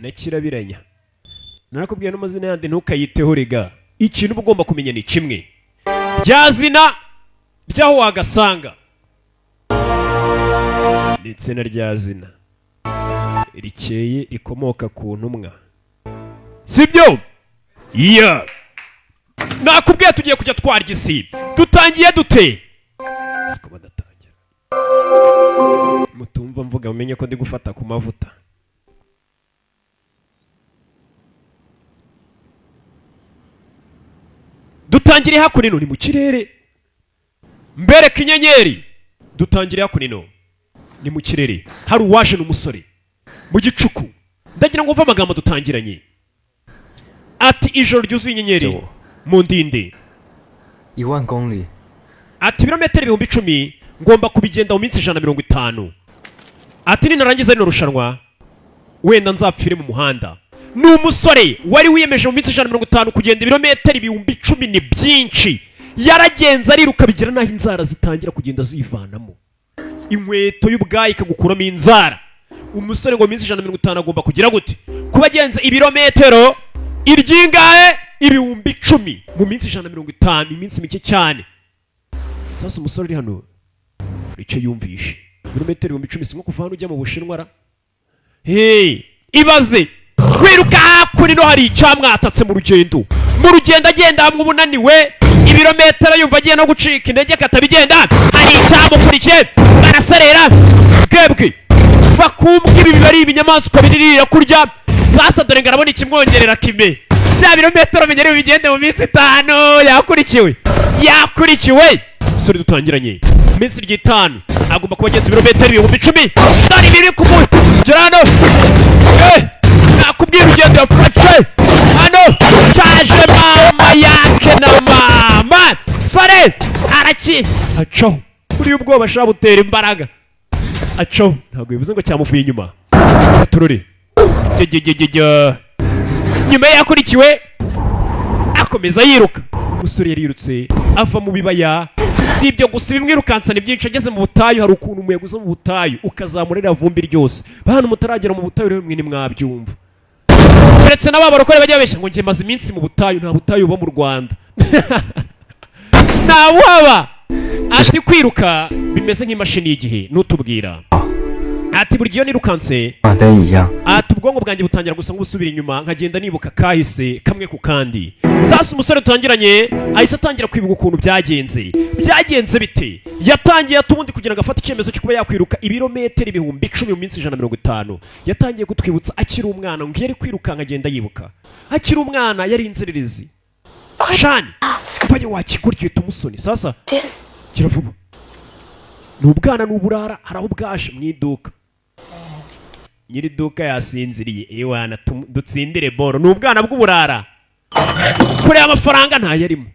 na kirabiranya. Narakubwiye n'amazina yandi ntukayiteho rega. Ikintu uba ugomba kumenya ni kimwe. Rya zina ryaho wagasanga ndetse na rya zina rikeye rikomoka ku ntumwa, sibyo? Yeah. Nakubwiye tugiye kujya twarya isi. Dutangiye dute? Siko badatangira. Mutumva mvuga mumenye ko ndi gufata ku mavuta. Dutangire hakunino ni mu kirere. Mbereka inyenyeri. Dutangire hakunino ni mu kirere. Hari uwaje n'umusore mu gicuku. Ndagira ngo mva amagambo dutangiranye. Ati ijoro ryuzuye inyenyeri mu ndinde. 10000公里. Ati ibirometero 10,000 ngomba kubigenda mu minsi 150. Ati ninarangiza rino rushanwa wenda nzapfire mu muhanda. Ni umusore wari wiyemeje mu minsi 150 kugenda ibirometero 10,000 ni byinshi. Yaragenza ariruka bigera naho inzara zitangira kugenda zivanamo. Inkweto y'ubwayi ikagukuramo inzara. Umusore ngo mu minsi 150 agomba kugira gute? Kuba agenza ibirometero iryingahe 10,000 mu minsi 150, iminsi mike cyane. Sasa umusore uri hano icyo yumvishe ibirometero 10,000 sinko kuva hano ujya mu Bushinwa ra. Hey, ibaze wiruka kuri no hari icyamwatatse mu rugendo. Mu rugendo agenda hamwe ubunaniwe ibirometero yumva agiye no gucika intege katabigenda. Hari icyamukurikiye baraserera bwebwe va kumbwa ibi bari ibinyamaswa biririra kurya. Sasa dore ngarabona ikimwongerera kime bya birometero menyere bigende mu minsi 5. Yakurikiwe sori dutangiranye minsi 5 agomba kubagenza ibirometero 10,000 dari biri kumujyana. Nakubwira urugendo yafashe hano cyaje mama yake na mama sore araki aco kuri ubwoba ashaka butera imbaraga aco ntabwo bivuze ngo cyamuvuye inyuma. Turore nyuma yakurikiwe akomeza yiruka. Umusore yarirutse ava mu bibaya. Si ibyo gusa bimwirukansa ni byinshi. Ageze mu butayu hari ukuntu umuyaga uza mu butayu ukazamurira vumbi ryose. Bantu mutaragera mu butayu rero mwe nimwabyumva. Uretse n'ababarokore bajya babeshya ngo ngiye maze iminsi mu butayu. Nta butayu buba mu Rwanda. Nta waba. Ati kwiruka bimeze nk'imashini y'igihe nutubwira. Ati buri gihe nirukanse ati ubwonko bwanjye butangira gusa nk'ubusubira inyuma nkagenda nibuka kahise kamwe ku kandi. Sasa umusore tutangiranye ahise atangira kwibuka ukuntu byagenze bite. Yatangiye atubundi kugira ngo afate icyemezo cyo kuba yakwiruka ibirometero 10,000 mu minsi 150. Yatangiye kutwibutsa akiri umwana ngo yari kwiruka nkagenda yibuka akiri umwana yari inzererezi. Shani vaye wakigurye tumusoni. Sasa kiravuba ni ubwana n'uburara haraho bwaje mu iduka. Nyiri duka yasinziriye ewana dutsindire boro. Ni ubwana bw'uburara kure amafaranga nta yarimo.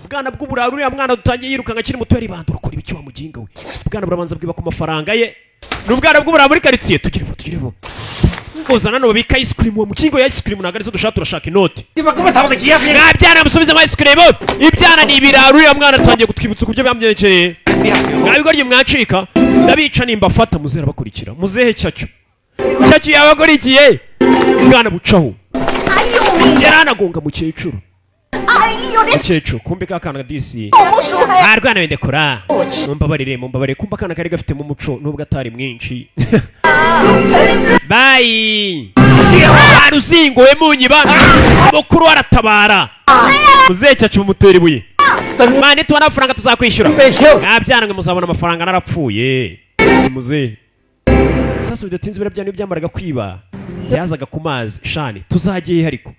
Ubwana bw'uburara uriya mwana dutangiye yiruka ngakiri muto yari bandura kuri biki wa muginga we. Ubwana burabanza bwiba ku mafaranga ye. Ni ubwana bw'uburara muri quartier tugirevo uzana no babika ice cream wa mukingo ya ice cream nagari zo dushaka turashaka inoti. Nabyana musubiza ama ice cream. Ibyana ni ibiraru ya mwana atangiye gutwibutsa kubyo byamyerekeye. Nabigorye mwacika ndabica nimba fata muzera bakurikira. Muzehe cyacyo yabagorikiye mwana bucaho. Yaranagonga mukecuru. Mukecuru kumbe kakana disi. Arwana wende kora. Mumbabarire kumba kana kari gafite mu muco nubwo atari mwinshi. Bye. Aruzingo emunyiba abokuru aratabara. Muzehe cyacyo mutera ibuye. Mane tubona amafaranga tuzakwishyura. Nabyana ngo muzabona amafaranga narapfuye. Muzehe sasa bidatinze birabyana byamaraga kwiba yazaga ku mazi. Shani tuzagiye ariko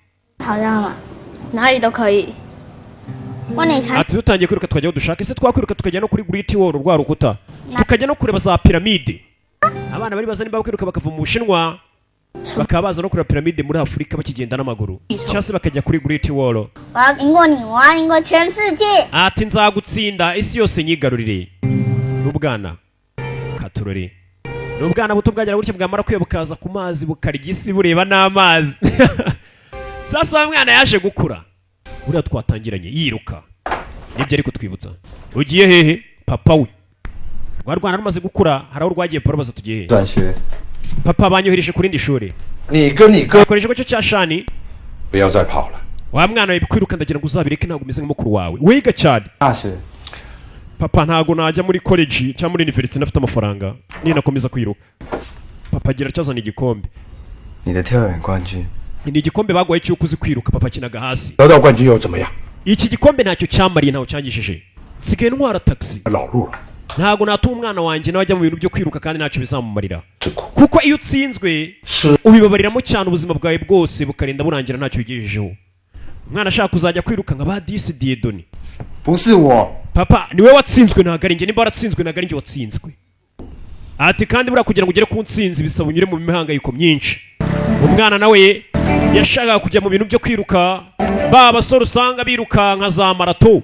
ati dutangiye kwiruka tukajya dushaka. Ese twakwiruka tukajya no kuri Great Wall rwa rukuta tukajya no kureba za piramide. Abana bari bazani bakwiruka bakava mu Bushinwa bakabaza no kureba piramide muri Afurika bakigenda n'amaguru cyase bakajya kuri Great Wall. Ati nzagutsinda isi yose nyigarurire. N'ubwana katurore n'ubwana buto bwagera gutya bwamara kwebukaza ku mazi bukarigisi bureba n'amazi. Sasa umwana yaje gukura uriya twatangiranye yiruka nibyo ariko twibutsa ugiye hehe papa we. Rwa rwana rumaze gukura haraho rwagiye poro baza tugiye. Papa banyohereje kuri ndi shuri 你跟你哥 akoresha cyo cya shani 不要再跑了。 wa mwana we kwiruka ndagira ngo uzabireke ntabwo umeze nk'umukuru wawe wiga cyane 大学 papa ntabwo najya muri college cyangwa muri university nafite amafaranga ninakomeza kwiruka papa agira cyazana igikombe 你的跳远冠军 ni igikombe bagwaye cy'uko uzi kwiruka papa akinaga hasi 得到冠军又怎么样？ iki gikombe ntacyo cyamariye ntaho cyangishije sigaye ntwara taxi 老路了， ntabwo natuma umwana wanjye nawe ajya mu bintu byo kwiruka kandi ntacyo bizamumarira 吃苦。 kuko iyo utsinzwe 是 ubibabariramo cyane ubuzima bwawe bwose bukarinda burangira ntacyo ugejejeho umwana ashaka kuzajya kwiruka nka ba disi diyedoni 不是我， papa niwe watsinzwe ntabwo ari njye nimba waratsinzwe ntabwo ari njye watsinzwe ati kandi buriya kugira ngo ugere ku ntsinzi bisaba unyure mu mihangayiko myinshi umwana nawe yashakaga kujya mu bintu byo kwiruka ba basore usanga biruka nka za marato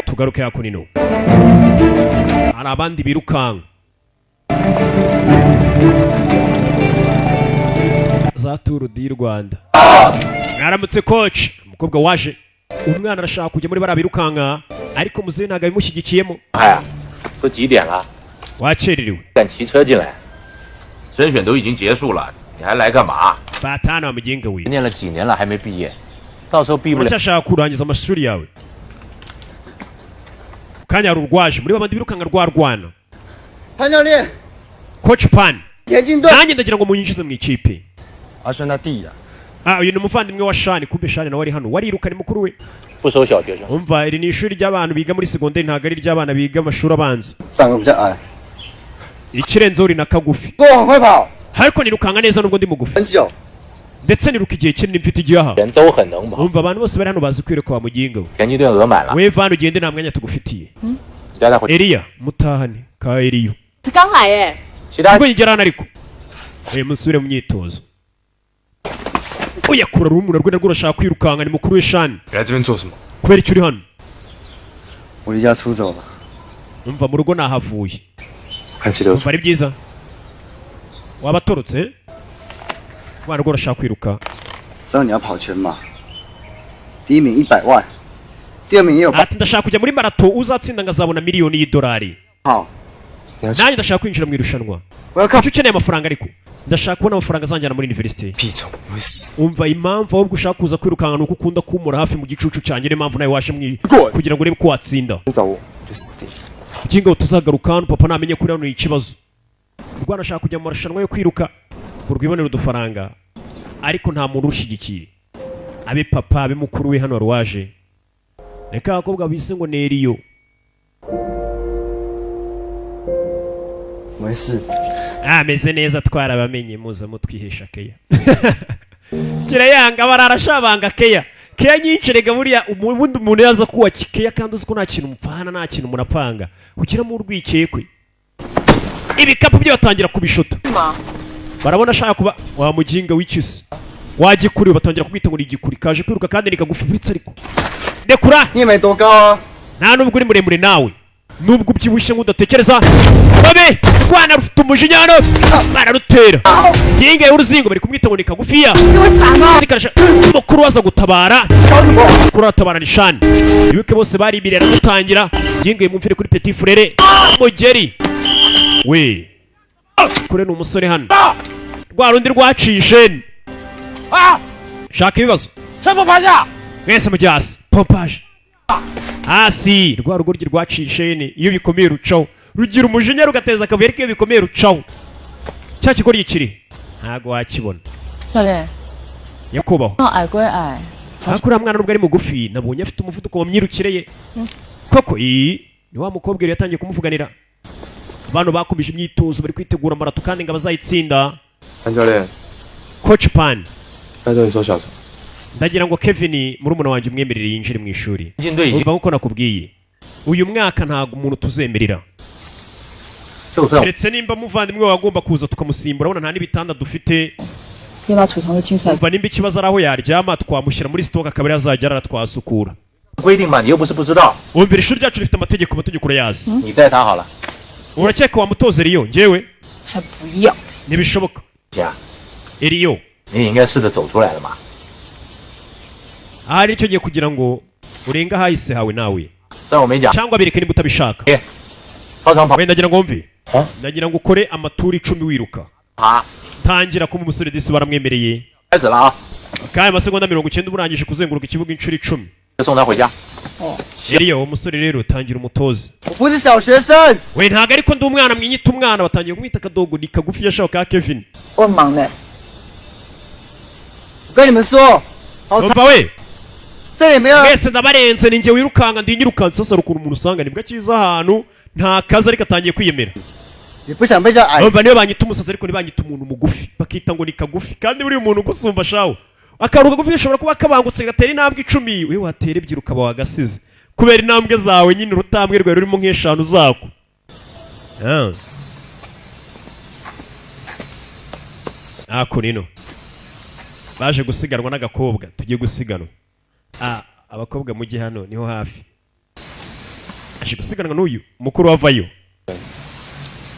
tugaruke hakunino hari abandi birukanka za turu di Rwanda mwaramutse coach umukobwa waje umwana arashaka kujya muri bariya birukanka ariko muzehe ntabwo abimushyigikiyemo 哎呀，都几点了？ wakererewe 敢骑车进来？甄选都已经结束了，你还来干嘛？ batana wamugenga we 念了几年了还没毕业，到时候毕不了。 uracyashaka kurangiza amashuri yawe kanya hari urwaje muri babandi birukanka rwarwana 潘教练， coach pan 田径队， nanjye ndagira ngo munyinjize mu ikipe 阿轩他弟呀、 uyu ni umuvandimwe wa shani kumbe shani nawe ari hano wariruka ni mukuru we 不收小学生。 umva iri ni ishuri ry'abantu biga muri segonderi ntabwo ari iry'abana biga amashuri abanza 长得比较矮， ikirenzeho uri na kagufi 跟我很会跑， ariko nirukanka neza nubwo ndi mugufi 很久。 ndetse niruka igihe kinini mfite igihaha 人都很能跑， umva abantu bose bari hano bazi kwiruka wa muginga we 田径队额满了， we vana ugende nta mwanya tugufitiye 你带他回去。 eliya mutahane ka eliyo 他刚来哎， 其他 ubwo yigera hano ariko musubire mu myitozo uyakura rumuna rwe narwo urashaka kwirukanka ni mukuru we shani 你来这边做什么？ kubera icyo uri hano 我离家出走了， umva mu rugo nahavuye 看齐流出 umva ari byiza waba atorotse rwana rwo urashaka kwiruka 知道你要跑全马，第一名100万，第二名也有8 ati ndashaka kujya muri marato uzatsinda ngazabona miliyoni y'idolari 好， nanjye ndashaka kwinjira mu irushanwa 我要靠 icyo ukeneye amafaranga ariko ndashaka kubona amafaranga azanjyana muri university 屁虫，我会死。 umva impamvu ahubwo ushaka kuza kwirukanka ni uko ukunda kumura hafi mu gicucu cyanjye niyo mpamvu nawe waje kugira ngo urebe ko watsinda 你找我，我就死定了。 ukinga utazagaruka hano papa namenye ko hano ni ikibazo rwana ashaka kujya mu marushanwa yo kwiruka ngo rwibonere udufaranga ariko nta muntu urushyigikiye abe papa abe mukuru we hano wari waje reka abakobwa bise ngo ni Eliyo 没事， ameze neza twarabamenye muza mutwihesha keya kirayanga bararashabanga keya keya nyinshi rega buriya ubundi umuntu yaza kuwa keya kandi uzi ko nta kintu mupfana nta kintu munapanga ukiramo urwikekwe ibikapu byo batangira kubishota 是吗？ barabona ashaka kuba wa muginga w'icyusi wagikuriwe batangira kumwita ngo ni igikuri kaje kwiruka kandi nikagufuritse ariko dekura 你也没多高啊。 nta nubwo uri muremure nawe nubwo ubyibushye nk'udatekereza babe rwana rufite umujinya hano bararutera nginga y'uruzingo bari kumwita ngo ni kagufiya 给我闪啊！ karasha mukuru waza gutabara mukuru aratabara ni shani ibuke bose bari imbere aramutangira nginga yimwumvire kuri petit frere mugeri we kure ni umusore hano rwa rundi rwaciye isheni shaka ibibazo 全部趴下！ mwese mujya hasi pompaje hasi rwa rugoryi rwaciye isheni iyo bikomeye rucaho rugira umujinya rugateza akavuyo ariko iyo bikomeye rucaho cya kigoryi kiri ntago wakibona 教练， nyakubahwa 矮归矮， ariko uriya mwana nubwo ari mugufi nabonye afite umuvuduko mu myirukire ye koko iyi ni wa mukobwa yari yatangiye kumuvuganira abantu bakomeje imyitozo bari kwitegura marato kandi ngo abazayitsinda 潘教练， coach pan 拜托你收小声。 ndagira ngo Kevin murumuna wanjye umwemerere yinjire mu ishuri 田径队已经 umva nkuko nakubwiye uyu mwaka ntabwo umuntu tuzemerera 就算 keretse nimba muvandimwe wawe agomba kuza tukamusimbura urabona nta n'ibitanda dufite 可以把储藏的清出来。 umva nimba ikibazo ari aho yaryama twamushyira muri sitoke akaba ariyo azajya aratwasukura 规定嘛，你又不是不知道， umvira ishuri ryacu rifite amategeko urayazi 你带他好了。 urakeka wamutoza Eliyo njyewe 才不要！ ntibishoboka 姐， Eliyo 你也应该试着走出来了嘛。 ahari icyo gihe kugira ngo urenge ahahise hawe nawe 虽然我没讲， cyangwa bereke niba utabishaka 操场跑 wenda ndagira ngo wumve 啊， ndagira ngo ukore amaturi 10 wiruka 好， tangira kuma umusore disi baramwemereye 开始了啊！ kandi amasegonda 90 uba urangije kuzenguruka ikibuga inshuro 10 送他回家。 Eliya uwo musore rero tangira umutoza 我不是小学生， we ntago ariko ndi umwana mwinyita umwana batangiye kumwita akadogo ni kagufi yashaka ka Kevin 我很忙的。我跟你们说，好惨， umva we 这里没有人， mwese ndabarenze ninjye wirukanga ndi nyirukanse sasa rukuntu umuntu usanga nibwo akiza ahantu nta kazi ariko atangiye kwiyemera 也不想被叫矮， umva niyo banyita umusazi ariko ntibanyita umuntu mugufi bakita ngo ni kagufi kandi buriya umuntu ugusumba shawo akantu kagufi gashobora kuba kabangutse gatera intambwe 10 we watera ebyiri ukaba wagasize kubera intambwe zawe nyine urutambwe rwawe rurimo nk'eshanu zako ako nino baje gusiganwa n'agakobwa tugiye gusiganwa abakobwa mujye hano niho hafi aje gusiganwa n'uyu mukuru wavayo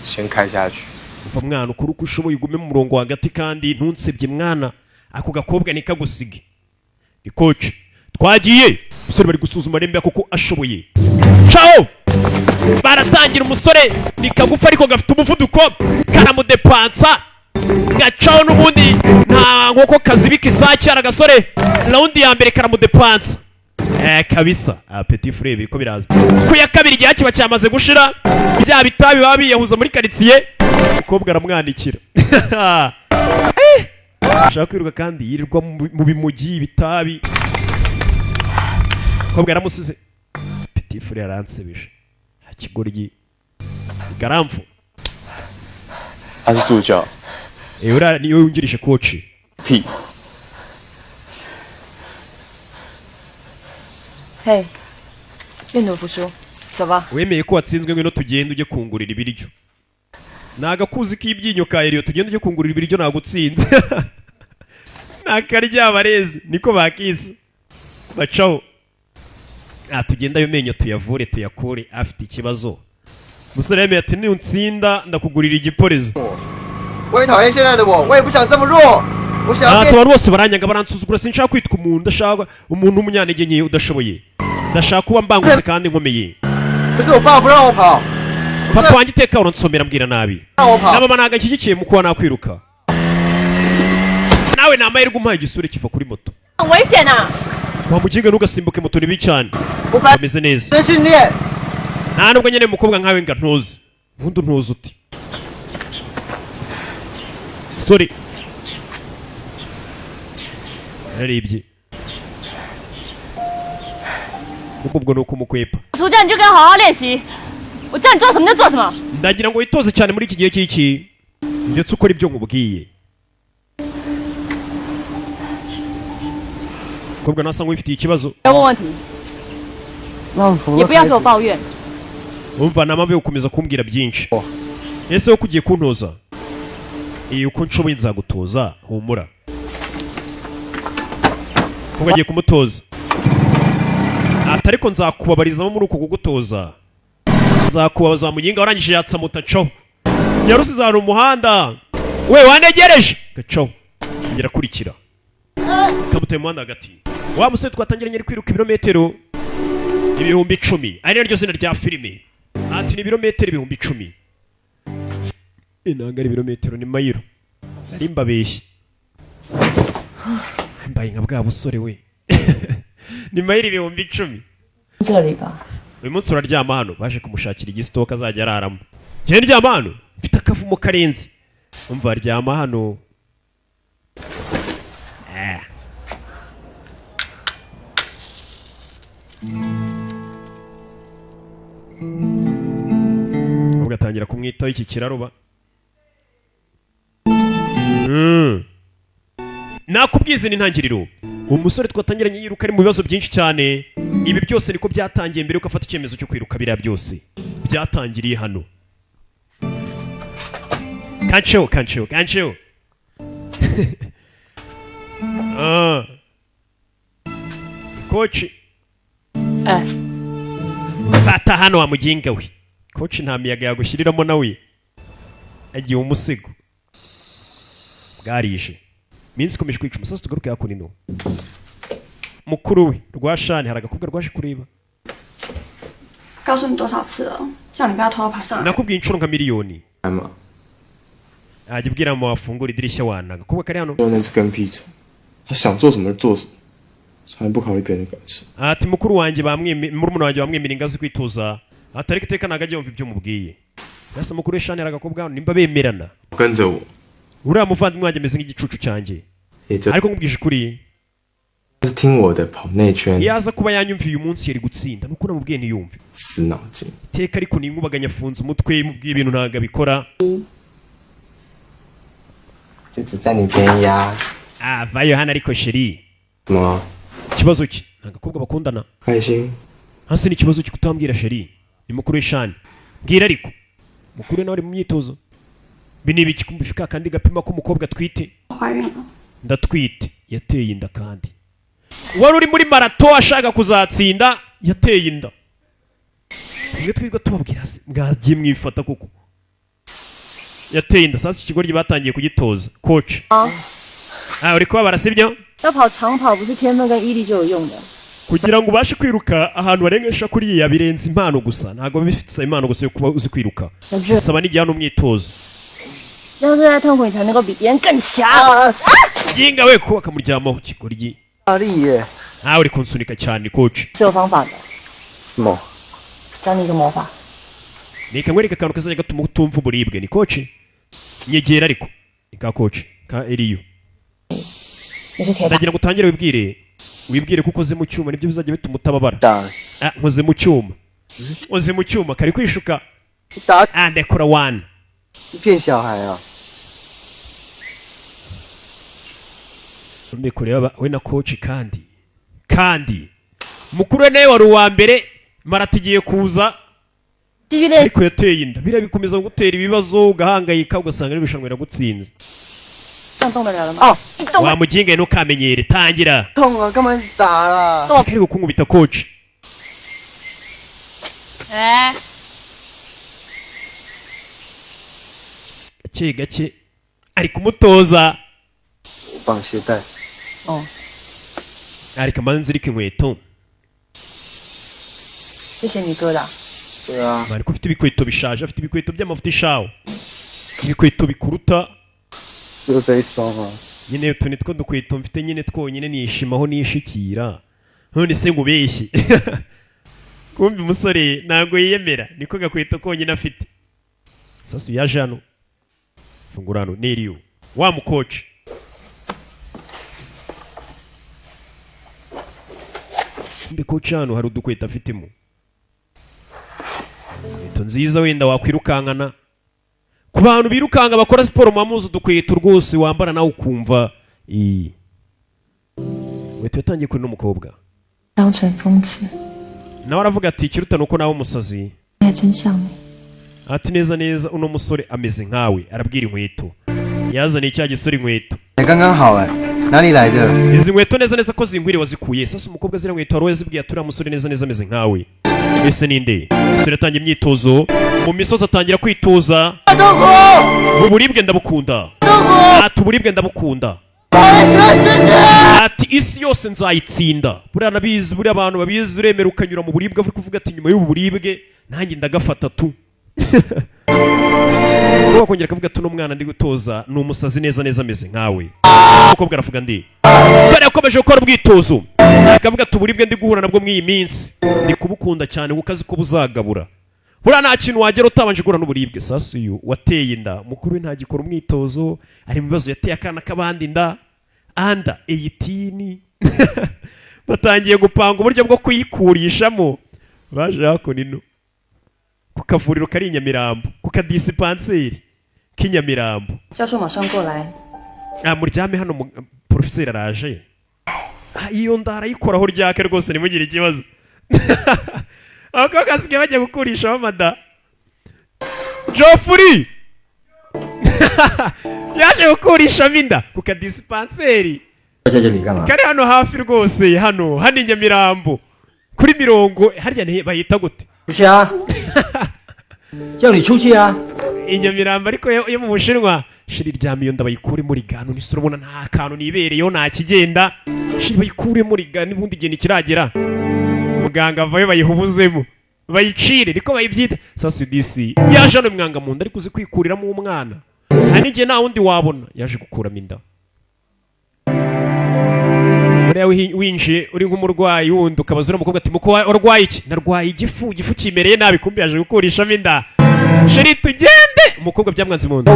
先开下去。 umva mwana ukuri uko ushoboye ugume mu murongo hagati kandi ntunsebye mwana ako gakobwa nikagusige ikoci twagiye umusore bari gusuzuma rembe kuko ashoboye ciao baratangira umusore ni kagufa ariko gafite umuvuduko karamudepansa gacaho n'ubundi nta nkoko kazibika isake aragasore raundi ya mbere karamudepansa kabisa petit frère biriko biraza ku ya kabiri igihe kiba cyamaze gushira bya bitabi baba biyahuza muri karitsiye umukobwa aramwandikira ashaka kwiruka kandi yirirwa mu bimugi bitabi umukobwa yaramusize petit frère aransebije akigoryi garamfu 他是助教。 ura niyo yungirije coach 屁！ 嘿，愿赌服输，走吧。 wemeye ko watsinzwe ngwino tugende ujye kungurira ibiryo nagakuzi k'ibyinyo ka Eliyo tugende ujye kungurira ibiryo nagutsinze nakaryaba niko bakise bacaho tugenda ayo menyo tuyavure tuyakure afite ikibazo musore yemeye ati niuntsinda ndakugurira igiporezo 我也讨厌现在的我，我也不想这么弱，我想要变。 abantu bose baranyaga baransuzugura sinshaka kwitwa umuntu ndashaka umuntu w'umunyantege nke udashoboye ndashaka kuba mbangutse kandi nkomeye 可是我爸不让我跑， papa wanjye iteka uransomera mbwira nabi 让我跑 na。mama ntago ashyigikiye mu kuba nakwiruka nawe ni amahirwe umpaye igisure kiva kuri moto 很危险啊！ wamuginga ntugasimbuke moto ni bibi cyane 我白 ameze neza 天训练， nta nubwo nyine umukobwa nkawe nga ntuzi ubundi ntuzi uti sorry yaribye ubwo ni uko umukwepa 暑假你就给我好好练习，我叫你做什么就做什么。 ndagira ngo witoze cyane muri iki gihe cy'iki ndetse ukora ibyo nkubwiye umukobwa nasa nk'ufitiye ikibazo 不要问问题， 让服 也 了 不要 孩 给我 子。 抱怨。 umva nta mpamvu yo gukomeza kumbwira byinshi ese wowe ugiye kuntoza iyo uko nshoboye nzagutoza humura kuko agiye kumutoza ariko nzakubabarizamo muri uko kugutoza nzakubabaza muginga warangije yatsa mutacaho yarusize ahantu umuhanda we wanegereje gacaho ngera kurikira kamuteye umuhanda hagati wa musore twatangiranye ari kwiruka ibirometero 10,000 ari naryo zina rya filime ati ni ibirometero 10,000 inanga ari ibirometero ni mayiro nari mbabeshye mbaye nka bwa busore we ni mayiro 10,000 这里吧， uyu munsi uraryama hano baje kumushakira igisitoka azajya araramo njye ndyama hano mfite akavumo karenze umva aryama hano ugatangira kumwitaho iki kiraruba nakubwize n'intangiriro umusore twatangiranye yiruka ari mu bibazo byinshi cyane ibi byose niko byatangiye mbere yuko afata icyemezo cyo kwiruka biriya byose byatangiriye hano kancheho koci 哎， fata hano wa muginga we koci nta miyaga yagushyiriramo nawe agiye umusigo bwarije minsi ikomeje kwica umusazi tugaruke hakuno mukuru we rwashani hari agakobwa rwaje kureba 告诉你多少次了，叫你不要偷偷爬上来。 nakubwiye inshuro nka miliyoni 来嘛， ajya ubwira mama wafungura idirishya wana agakobwa kari hano 说那是跟屁虫，他想做什么就做什么，从来不考虑别人的感受。 ati mukuru wanjye murumuna wanjye bamwemerera ingazi kwitoza atari iteka ntago ajya yumva ibyo umubwiye yasa mukuru w'ishanira agakobwa nimba bemerana 跟着我， uriya muvandimwe wanjye ameze nk'igicucu cyanjye 也就 ariko nkubwije ukuri 是听我的跑内圈， iyo aza kuba yanyumviye uyu munsi yari gutsinda nuko namubwiye ntiyumve 死脑筋。 iteka ariko ninkubaganya afunze umutwe mubwiye ibintu ntabwo abikora 就只占你便宜啊！ vayo hano ariko sheri 什么？ ikibazo ki nta gakobwa bakundana 开心？ hasi ni ikibazo cyo kutambwira sheri ni mukuru w'ishani mbwira ariko mukuru we nawe ari mu myitozo ibi ni ibiki kumva kandi gapima ko umukobwa atwite 怀孕了， ndatwite yateye inda kandi wari uri muri marato ashaka kuzatsinda yateye inda twe twiga tubabwira se mwagiye mwifata kuko yateye inda sasa ikigoryi batangiye kugitoza coach uri kubabara sibyo 要跑长跑不是天分跟毅力就有用的。 kugira ngo ubashe kwiruka ahantu harengesha kuriya birenze impano gusa ntabwo bifite impano gusa yo kuba uzi kwiruka bisaba n'igihe n'umwitozo 这样最在痛苦，你才能够比别人更强。 yinga we kuba akamuryamaho ikigoryi 大力耶！ nawe uri kunsunika cyane coach 是有方法的， 什么？ 教你一个魔法。 nika nkwereka akantu kazajya gatuma utumva uburibwe ni coach nyegera ariko ni ka coach ka Eliyo 你是铁打， ndagira ngo utangire wibwire kuko ukoze mu cyuma nibyo bizajya bituma utababara 打 nkoze mu cyuma uzi mu cyuma kari kwishuka 打 ndekora one 骗小孩啊！ kureba we na coach kandi mukuru we nawe wari uwa mbere marata igiye kuza 继续练。 ariko yateye inda biriya bikomeza gutera ibibazo ugahangayika ugasanga n'ibishangwe biragutsinze 这样动得了了吗？哦，你动 wa muginga ntukamenyere tangira 痛啊，干嘛打啦？ kari kunkubita coach 哎， gake gake ari kumutoza 绑鞋带。 哦， ariko amanzi irika inkweto 谢谢你哥的。 对啊， bari ko ufite ibikweto bishaje afite ibikweto by'amavuta ishawo ibikweto bikuruta 就这一双啊。 nyine utu ni two dukweto mfite nyine twonyine nishimaho nishikira none se ngubeshye kumbi umusore ntabwo yiyemera niko gakweto konyine afite sasu yaje hano fungura hano neriyo wa mukoci kumbi koci hano hari udukweto afitemo inkweto nziza wenda wakwirukankana ku bantu birukanga bakora siporo mubamuzi udukweto rwose wambara nawe ukumva inkweto yatangiye kuri n'umukobwa 当成疯子， nawe aravuga ati ikiruta nuko nawe umusazi 还真像你。 ati neza neza uno musore ameze nkawe arabwira inkweto yazaniye cya gisore inkweto 刚刚好哎，哪里来的？ izi nkweto neza neza ko zingwiriye wazikuye sasa umukobwa ziriya nkweto wari wazibwiye ati uriya musore neza neza ameze nkawe ese ninde umusore atangiye imyitozo mu misozi atangira kwitoza uburibwe ndabukunda ati uburibwe ndabukunda ati isi yose nzayitsinda buriya nabizi buriya abantu babizi uremera ukanyura mu buribwe uri kuvuga ati nyuma y'ubu buribwe nanjye ndagafata tu kuba kongera akavuga ati uno mwana ndi gutoza ni umusazi neza neza ameze nkawe umukobwa aravuga ndi umusore yakomeje gukora ubwitozo akavuga ati uburibwe ndi guhura nabwo mw'iyi minsi ndi kubukunda cyane kuko azi ko buzagabura buriya nta kintu wagera utabanje guhura n'uburibwe sasa uyu wateye inda mukuru we ntagikora umwitozo ari mu bibazo yateye akana k'abandi inda anda 18 batangiye gupanga uburyo bwo kuyikurishamo baje hakuno ino ku kavuriro kari i Nyamirambo ku kadisipanseri k'i Nyamirambo 教授马上过来。 muryame hano porofeseri araje iyo nda arayikoraho ryake rwose nimugire ikibazo abakobwa basigaye bajya gukurishaho amada Geoffrey yaje gukurishamo inda ku kadisipanseri 在这里干嘛？ kari hano hafi rwose hano i Nyamirambo kuri mirongo harya bayita gute 出去啊！叫你出去啊！ i Nyamirambo ariko yo mu Bushinwa shiri ryama iyo nda bayikure muri gano nisura ubona nta kantu nibereyeho nta kigenda shiri bayikure muri gano ubundi igihe nikiragera muganga avayo bayihubuzemo bayicire niko bayibyita sasa udisi yaje hano mwanga mu nda ariko uzi kwikuriramo umwana hari n'igihe nta wundi wabona yaje gukuramo inda. Uriya winjiye uri nk'umurwayi wundi ukabaza umukobwa ati muko urwaye iki? Narwaye igifu kimereye nabi, kumbi yaje gukurishamo inda. Sheri tugende, umukobwa byamwanze mu nda.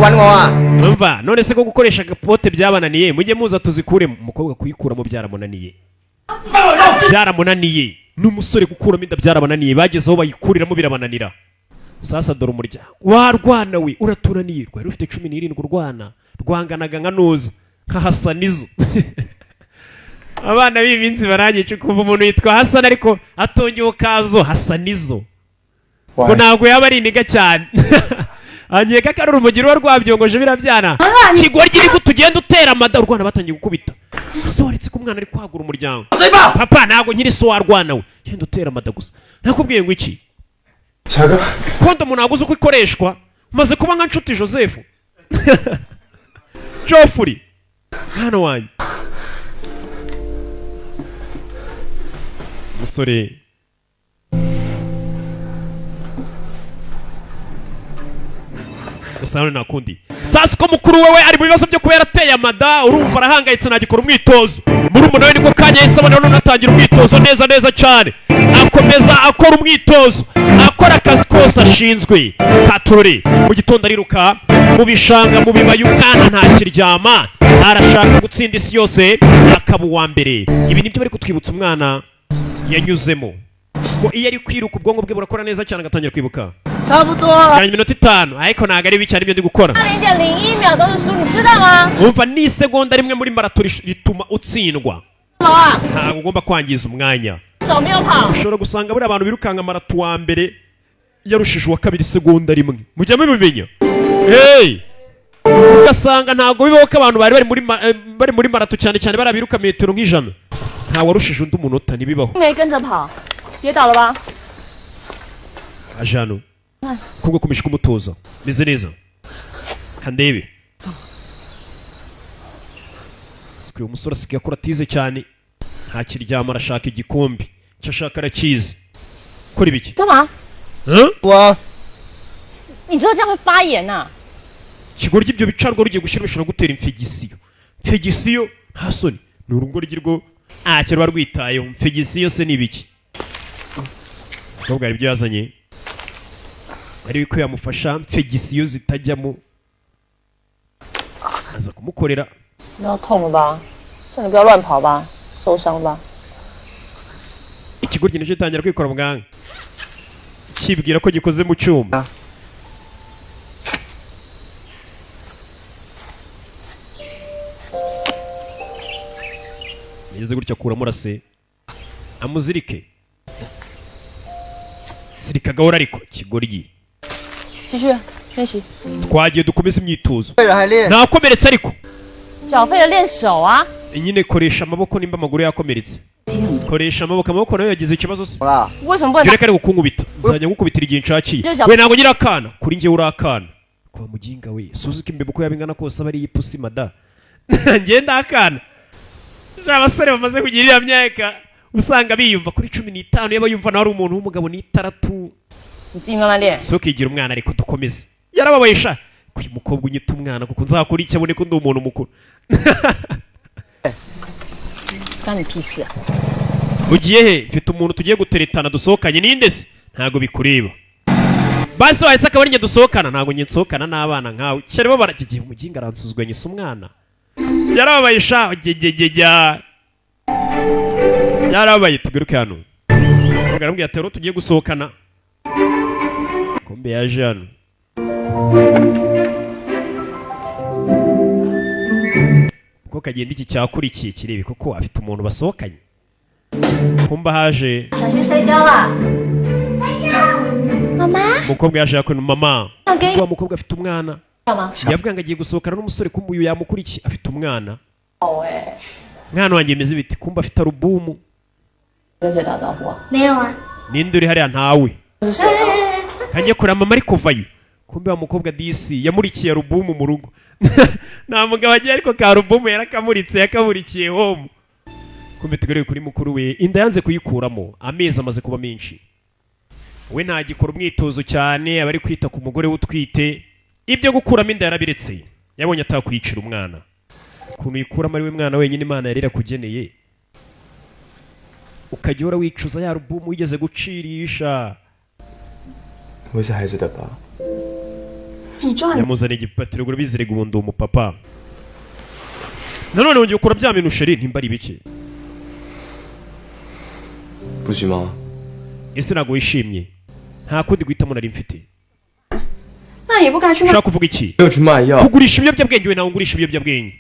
Umva none se ko gukoresha gapote byabananiye mujye muza tuzikuremo. Umukobwa kuyikuramo byaramunaniye. Byaramunaniye n'umusore gukuramo inda byarabananiye, bageze aho bayikuriramo birabananira. Sasa dore umuryango warwana we uratunaniye, rwari rufite 17 urwana rwanganaga nka noza nka Hasanizo. Abana b'iminsi barangiye kumva umuntu yitwa Hasan ariko atongeye kazo Hasanizo ngo ntabwo yaba ari iniga cyane. Angiye kakarura umugiro rwabyongoje birabyana kigwa ryiri kutugenda utera amada urwana batangiye gukubita. Soritse ko umwana ari kwagura umuryango. Papa ntabwo nyiri so warwana we genda utera amada gusa. Nakubwiye ngo iki? Chaga Kondo umuntu aguze uko ikoreshwa maze kuba nka nshuti Joseph. Jofuri hano wanyu musore usana nakundi. Sasa ko mukuru wewe ari mu bibazo byo kubera ateye amada urumva arahangayitse nagikora umwitozo. Muri umuntu we niko kanya yisabana none atangira umwitozo neza cyane. Akomeza akora umwitozo, akora akazi kose ashinzwe. Katurore mu gitondo ariruka mu bishanga mu bibaye umwana nta kiryama, arashaka gutsinda isi yose akaba uwa mbere. Ibi nibyo bari kutwibutsa umwana yanyuzemo ko iyo ari kwiruka ubwonko bwe burakora neza cyane agatangira kwibuka. Siganye iminota 5 ariko ntago ari bicyane ibyo ndi gukora. 0.01秒都是输，你知道吗？ Umva ni segonda rimwe muri marato rituma utsindwa. Ntabwo ugomba kwangiza umwanya. Ushobora gusanga buri abantu birukanga marato wa mbere yarushije uwa kabiri segonda rimwe. Mujya mubimenya? Hey! Ugasanga ntabwo bibaho ko abantu bari muri marato cyane barabiruka metero nk'ijana. Nta warushije undi umunota ntibibaho. 没跟着跑，跌倒了吧？ Ajano. Kubwo kumishika umutoza. Meze neza. Kandebe. Sikwe umusore asigaye akora tize cyane. Nta kiryama arashaka igikombe. Cyo ashaka arakizi. Kora ibiki? 干嘛？ 我 你知道这样会发炎呐？ Kigoryi ibyo bicarwa rugiye gushyira bishobora gutera infegisiyo. Infegisiyo nta soni. Ni urungoryi rwo cyo barwitayeho. Infegisiyo se ni ibiki? Nubwo ari byo yazanye. Ari biko yamufasha infegisiyo zitajyamo. Aza kumukorera. 要痛了吧？叫你不要乱跑吧，受伤吧。 Ikigoryi nicyo gitangira kwikora muganga. Kibwira ko gikoze mu cyuma. Yeze gutya kuramo rase. Amuzirike. Sirika gahora ariko kigoryi. 继续练习。 Twagiye dukomeza imyitozo. 为了还练， Nakomeretse ariko. 缴费的练手啊。 Nyine koresha amaboko nimba amaguru yakomeretse. Koresha amaboko nayo yagize ikibazo se. 好了， 为什么不能 Jere kare gukunkubita. Nzajya gukubitira igihe nshakiye. We ntabwo ngira akana. Kuri njye urakana. Kwa muginga we. Suzuki imbe buko yabingana kose abari ipusi mada. Ngenda akana. Abasore bamaze kugirira myaka usanga biyumva kuri 15 yaba yumva na ari umuntu w'umugabo ni 3. 你自己慢慢练。 Soke igira umwana ariko dukomeze. Yarababayisha. Kuyi mukobwa unyita umwana kuko nzakora iki abone ko ndi umuntu mukuru. 关你屁事啊！ Ugiye he? Mfite umuntu tugiye guteretana dusohokanye ninde se? Ntago bikureba. Basi wahitse akaba ari dusohokana ntago nsohokana n'abana nkawe. Cyari bo barakigiye umuginga aransuzuganya isa umwana. Yarababayisha gegegejya. Yarabaye tugaruke hano. Ngarambye atero tugiye gusohokana. Kombe yaje hano. Ko kagenda iki cyakurikiye kirebe koko afite umuntu basohokanye. Kumba haje. 想去睡觉了。妈妈。 Mukobwa yaje yakora mama. Wa mukobwa afite umwana. 干嘛？ Yavuga ngo agiye gusohokana n'umusore kumbuyu yamukurikiye afite umwana. 好哎。 Mwana wanjye meze biti kumba afite alubumu. 跟谁打招呼啊？ 没有啊。 Ninde uri hariya ntawe. 是谁啊？ Kanjye kura mama ari kuvayo. Kumbe wa mukobwa DC yamurikiye alubumu mu rugo. Nta mugabo agiye ariko ka alubumu yarakamuritse yakamurikiye home. Kumbe tugaruye kuri mukuru we inda yanze kuyikuramo amezi amaze kuba menshi. We ntagikora umwitozo cyane abari kwita ku mugore utwite ibyo gukuramo inda yarabiretse yabonye atakwicira umwana ukuntu yikuramo ari we mwana wenyine Imana yari irakugeneye ukajya uhora wicuza ya alubumu wigeze gucirisha 我是孩子的爸。 yamuzaniye igipapuro ngo bizirega ubundi umupapa nanone wongeye ukora bya bintu sheri ntimba ari bike 不许吗？ ese ntabwo wishimye nta kundi guhitamo nari mfite 那也不该去卖。 ushaka kuvuga iki 没有去卖药， kugurisha ibiyobyabwenge we nawe ngurisha ibiyobyabwenge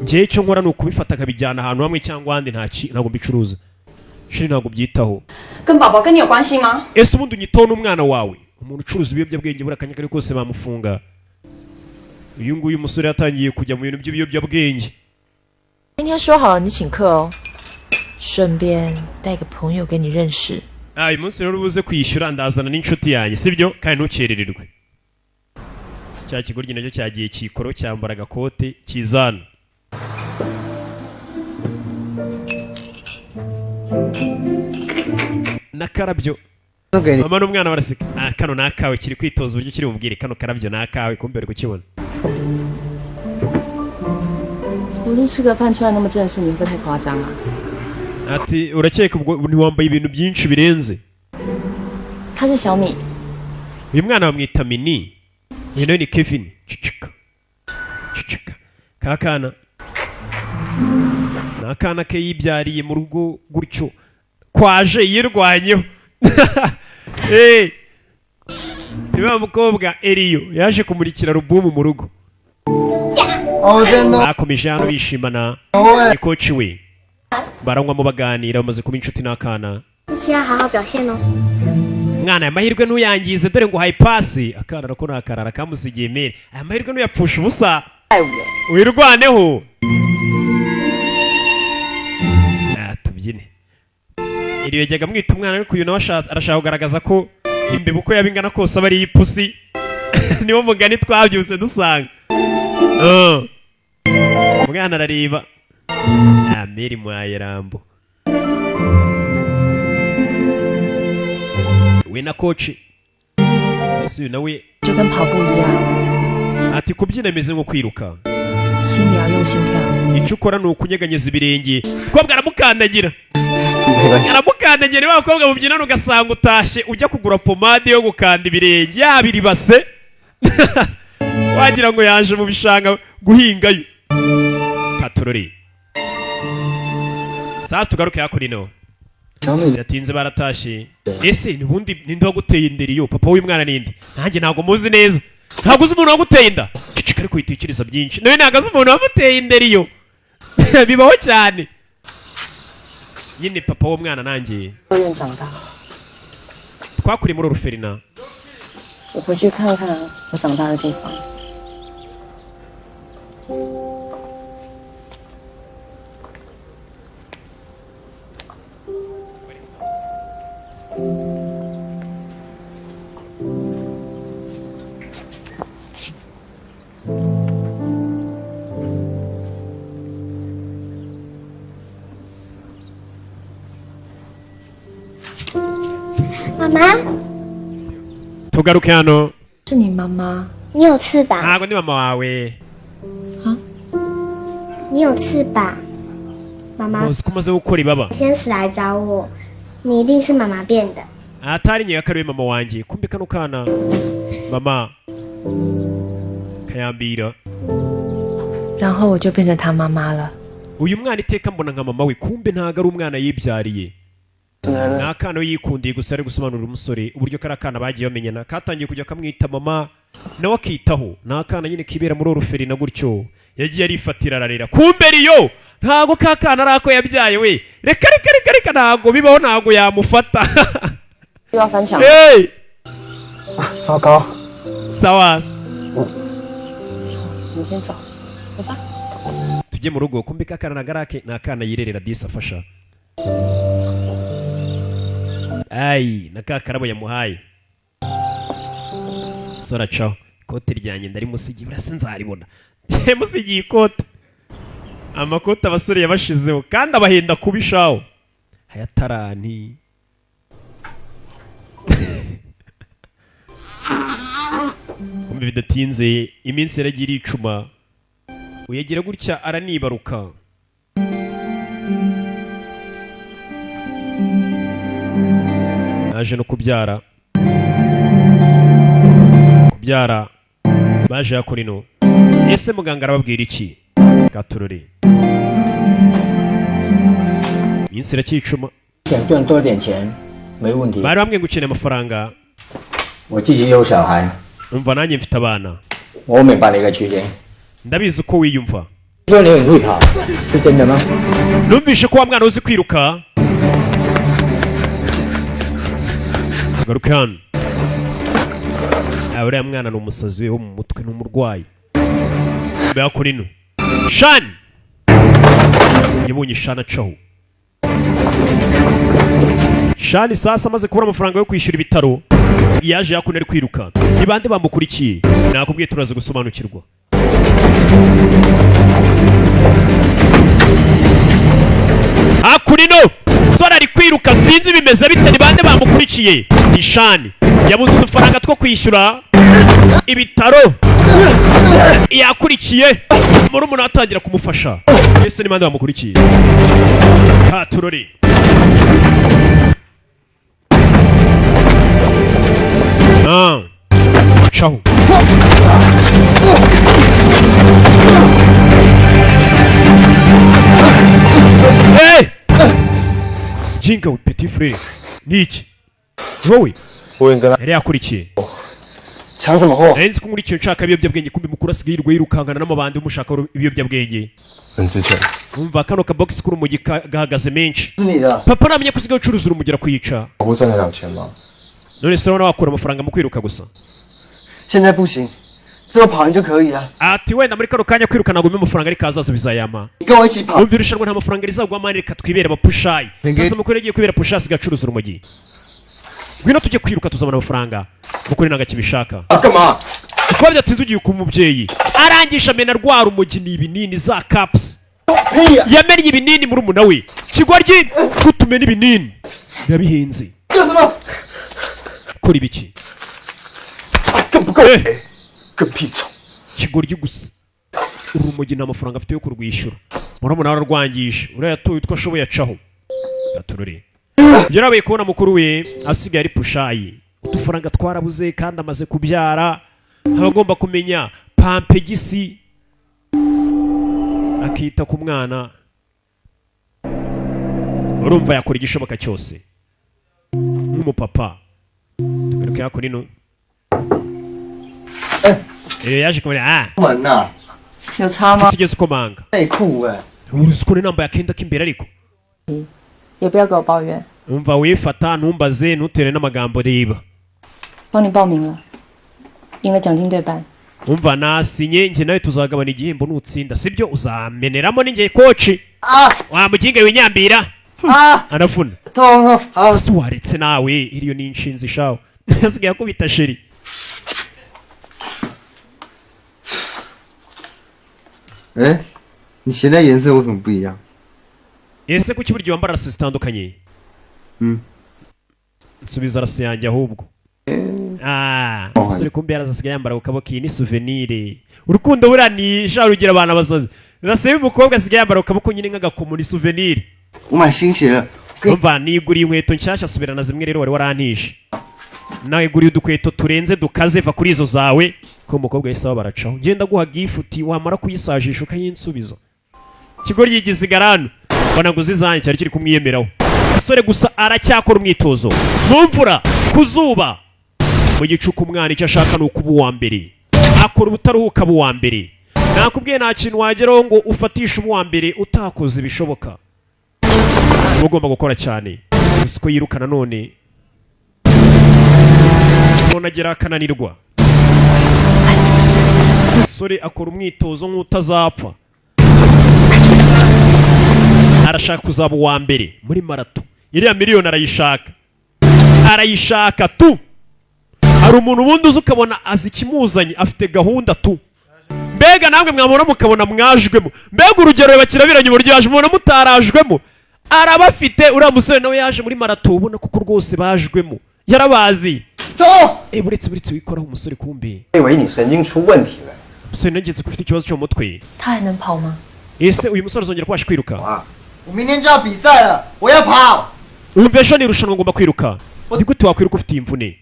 njyewe icyo nkora ni ukubifata akabijyana ahantu hamwe cyangwa ahandi ntabwo mbicuruza sheri ntabwo byitaho 跟宝宝跟你有关系吗？ ese ubundi unyitaho n'umwana wawe umuntu ucuruza ibiyobyabwenge buri akanya kari kose bamufunga uyu nguyu umusore yatangiye kujya mu bintu by'ibiyobyabwenge 今天说好了你请客哦，顺便带个朋友给你认识。 uyu munsi rero ubuze kwishyura ndazana n'inshuti yanjye sibyo kandi ntukerererwe cya kigoryi nacyo cyagiye kikoro cyambara agakote kizana n'akarabyo mama n'umwana baraseka kano ni akawe kiri kwitoza uburyo kiri bumubwire kano karabyo ni akawe kumbe bari kukibona 不是吃个饭出来那么正式，你会不会太夸张啊？ ati urakeka ubwo ntiwambaye ibintu byinshi birenze 他是小米， uyu mwana bamwita mini uyu nawe ni Kevin cicika cicika kakana ni akana ke yibyariye mu rugo gutyo kwaje yirwanyeho ni wa mukobwa Eliyo yaje kumurikira alubumu mu rugo bakomeje hano bishimana ni koci we baranywamo baganira bamaze kuba inshuti n'akana 是要好好表现哦。 mwana aya mahirwe ntuyangize dore ngo uhaye pasi akana nako ni akarara kamusigiye mere aya mahirwe ntuyapfusha ubusa wirwaneho tubyine iri yajyaga mwita umwana ariko uyu nawe arashaka kugaragaza ko imbeba uko yaba ingana kose aba ari iy'ipusi niwo mugani twabyutse dusanga umwana arareba meri mwaye rambo we na koci sasa uyu nawe 就跟跑步一样， ati kubyina bimeze nko kwiruka 心也要用心跳。 icyo ukora ni ukunyeganyeza ibirenge umukobwa aramukandagira aramukandagira niba abakobwa mubyinana ugasanga utashye ujya kugura pomade yo gukanda ibirenge yaba iribase wagira ngo yaje mu bishanga guhingayo patorori sasa tugaruke hakuri no yatinze baratashye ese nubundi ninde waguteye inderi yo papa w'umwana ninde nanjye ntabwo muzi neza ntabwo uzi umuntu waguteye inda cicika ariko yitekereza byinshi nawe ntabwo azi umuntu wamuteye inderi yo bibaho cyane nyine papa w'umwana nanjye 幼儿园长大， twakuriye muri Oruferina 我回去看看我长大的地方。 妈妈， tugaruke hano 是你妈妈？ 你有翅膀， ntabwo ndi mama wawe 你有翅膀。妈妈， uzi ko umaze gukora ibaba 天使来找我，你一定是妈妈变的。 atari nyega ko ari we mama wanjye kumbe kano kana mama kayambira 然后我就变成他妈妈了。 uyu mwana iteka mbona nka mama we kumbe ntago ari umwana yibyariye ni akana yikundiye gusa ari gusobanurira umusore uburyo kari akana bagiye bamenyana katangiye kujya kamwita mama nawe akitaho ni akana nyine kibera muri Oruferina gutyo yagiye arifatira ararera kumbe riyo ntago kakana ari ako yabyaye we reka reka reka reka ntago bibaho ntago yamufata 又要翻墙。 hey! 糟糕， sawa 你先走，走吧。 tujye mu rugo kumbe kakana na garake ni akana yirerera disi afasha ayi na ka karabo yamuhaye sora caho ikote ryanjye ndari musigiye burasa nzaribona musigiye ikote amakote abasore yabashizeho kandi abahenda kubishaho hayatarani kumbe bidatinze iminsi yaragiye icuma uyagira gutya aranibaruka. Naje no kubyara baje yakora ino. Ese muganga arababwira iki? Gaturore iminsi iracyicuma. 想赚多点钱没问题。 bari bamwe gukeneye amafaranga. 我自己有小孩， umva nanjye mfite abana. 我明白你嘅處境。 ndabizi uko wiyumva. 说你很會跑，是真的嗎？ numvishe ko wa mwana uzi kwiruka. garuka hano. uriya mwana ni umusazi wo mu mutwe, ni umurwayi. yakora ino. Shani yabonye Shani acaho. Shani sasa amaze kubura amafaranga yo kwishyura ibitaro yaje yakuna ari kwiruka. Ni bande bamukurikiye? Nakubwiye turaza gusobanukirwa. Hakurino sora ari kwiruka sinzi bimeze bite. Ni bande bamukurikiye? Ni Shani yabuze udufaranga two kwishyura ibitaro. Yakurikiye muri umuntu atangira kumufasha. Ese ni bande bamukurikiye? Turore ciao. Hey! Jinga petit frère. Niki? Wowe? Yari yakurikiye. 抢什么货？ Nzi ko nkurikiye nshaka ibiyobyabwenge kumbe mukuru asigaye yirukangana n'amabandi umushaka ibiyobyabwenge. 很值钱。 umva kano ka box kuri umugi gahagaze menshi. 是你的。 Papa namenye ko usigaye ucuruza urumugera kwica. 我会赚得了钱吗？ None se urabona wakura amafaranga mu kwiruka gusa? 现在不行，只有跑完就可以了。 Ati wenda muri kano kanya kwiruka nagumye amafaranga ariko azaza bizayama. 你跟我一起跑。 Umva irushanwa nta mafaranga rizagwa mani reka twibere abapushayi. Sasa mukuru yagiye kwibera pushayi asigaye acuruza urumogi. Ngwino tujye kwiruka tuzabona amafaranga. Mukuru ntago akibishaka. 干嘛？ Kuba byatinze ugiye ku mubyeyi. Arangisha mena rwa rumogi ni ibinini za caps. Yamenye ibinini muri umuna we. Kigoryi kutumena ibinini. Yabihenze. 干什么？ Kora ibiki? 更不够，更屁虫。 Kigoryi gusa. Urumogi nta mafaranga afite yo kurwishyura. Murabona ararwangisha. Uriya yatoye utwo ashoboye acaho. Gaturore. Yarabaye kubona mukuru we asigaye ari pushayi. Udufaranga twarabuze kandi amaze kubyara. Agomba kumenya pampegisi akita ku mwana. Urumva yakora igishoboka cyose nk'umupapa. Tugaruke yakora ino. Yaje kumenya 门呐， 有差吗？ tugeze ukomanga. 内裤哎。 Uruzi ko nambaye akenda k'imbere ariko. 也不要给我抱怨， Umva wifata ntumbaze ntutere n'amagambo reba. 帮你报名了，赢了奖金对半。 Umva nasinye njye nawe tuzagabana igihembo nutsinda sibyo uzameneramo ninjye koci. Wa muginga winyambira. Anafuna. 痛痛，好。 Ese waretse nawe iriyo ni inshinzi shawo. Asigaye akubita sheri. 哎，你鞋的颜色为什么不一样？ Ese kuki buryo wambara rasi zitandukanye? Nsubiza rasi yanjye ahubwo. Umusore kumbe yarazasigaye yambara ku kaboko iyi ni souvenir. Urukundo burani sha rugira abana basazi. Rasi y'umukobwa asigaye yambara ku kaboko nyine nk'agakomo ni souvenir. 我买新鞋了。 Umva niguriye inkweto nshyashya subirana zimwe rero wari warantishe. Nawe guriye udukweto turenze dukaze va kuri izo zawe ko umukobwa yise baracaho. Genda guha gifuti wamara kuyisajisha ukayinsubiza. Kigo ryigize igarano. Bona ngo zizanye cyari kiri kumwiyemeraho. Sore gusa aracyakora umwitozo. Mu mvura kuzuba. Mu gicuku umwana icyo ashaka ni ukuba uwa mbere. Akora ubutaruhuka aba uwa mbere. Nakubwiye nta kintu wageraho ngo ufatishe uwa mbere utakoze ibishoboka. Ugomba gukora cyane. Gusa ko yirukana none. None agera akananirwa. Sore akora umwitozo nk'utazapfa. Arashaka kuzaba uwa mbere muri marato. Iriya miliyoni arayishaka. Arayishaka tu. Hari umuntu ubundi uzi ukabona azi ikimuzanye afite gahunda tu. Mbega namwe mwabona mukabona mwajwemo. Mbega urugero bakirabiranye uburyo yaje mubona mutarajwemo. Arabafite uriya musore nawe yaje muri marato ubona kuko rwose bajwemo. Yarabazi. 走。buretse wikoraho umusore kumbi 以为你神经出问题了。 umusore nageze ko ufite ikibazo cyo mu mutwe 他还能跑吗？ ese uyu musore azongera kubasha kwiruka 我明天就要比赛了，我要跑。 wumva ejo nirushanwa ngomba kwiruka ni gute wakwiruka ufite iyi mvune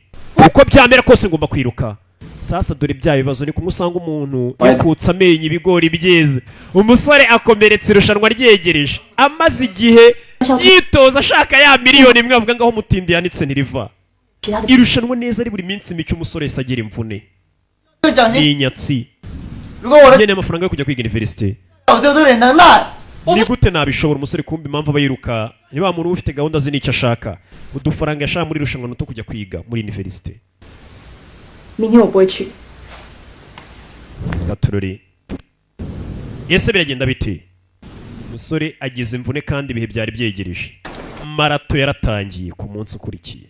uko byamera kose ngomba kwiruka sasa dore bya bibazo ni kumwe usanga umuntu yakutse amenyo ibigori byeze umusore akomeretse irushanwa ryegereje amaze igihe yitoza ashaka ya miliyoni imwe avuga ngaho mutindi yanitse ntiriva irushanwa neza ari buri minsi mike umusore wese agira imvune ni inyatsi nkeneye amafaranga yo kujya kwiga universite 我就这点能耐。 ni gute nabishobora umusore kumbi impamvu aba yiruka niba muntu ufite gahunda ze n'icyo ashaka udufaranga yashaka muri irushanwa no kujya kwiga muri universite 明天我不会去。 gaturori ese biragenda bite umusore agize imvune kandi ibihe byari byegereje marato yaratangiye ku munsi ukurikiye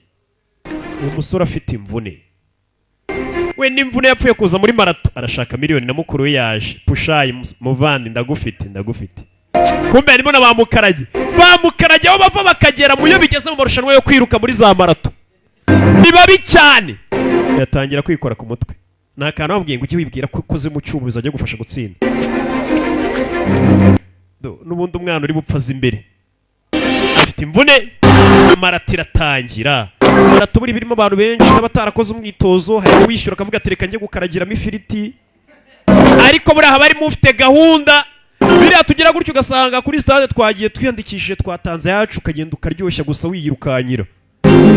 uwo musore afite imvune we n'imvune yapfuye kuza muri marato arashaka miliyoni na mukuru we yaje pushayi muvandi ndagufite kumbe harimo na bamukarage aho bava bakagera mu yo bigeze mu marushanwa yo kwiruka muri za marato ni babi cyane yatangira kwikora ku mutwe ni akantu bamubwiye ngo ujye wibwira ko ukoze mu cyuma bizajya gufasha gutsinda n'ubundi umwana uri bupfaza imbere afite imvune marato iratangira marato buri birimo abantu benshi n'abatarakoze umwitozo harimo wishyura akavuga ati reka njye gukaragiramo ifiriti ariko buriya haba harimo ufite gahunda biriya tugira gutyo ugasanga kuri stade twagiye twiyandikishije twatanze yacu ukagenda ukaryoshya gusa wiyirukanyira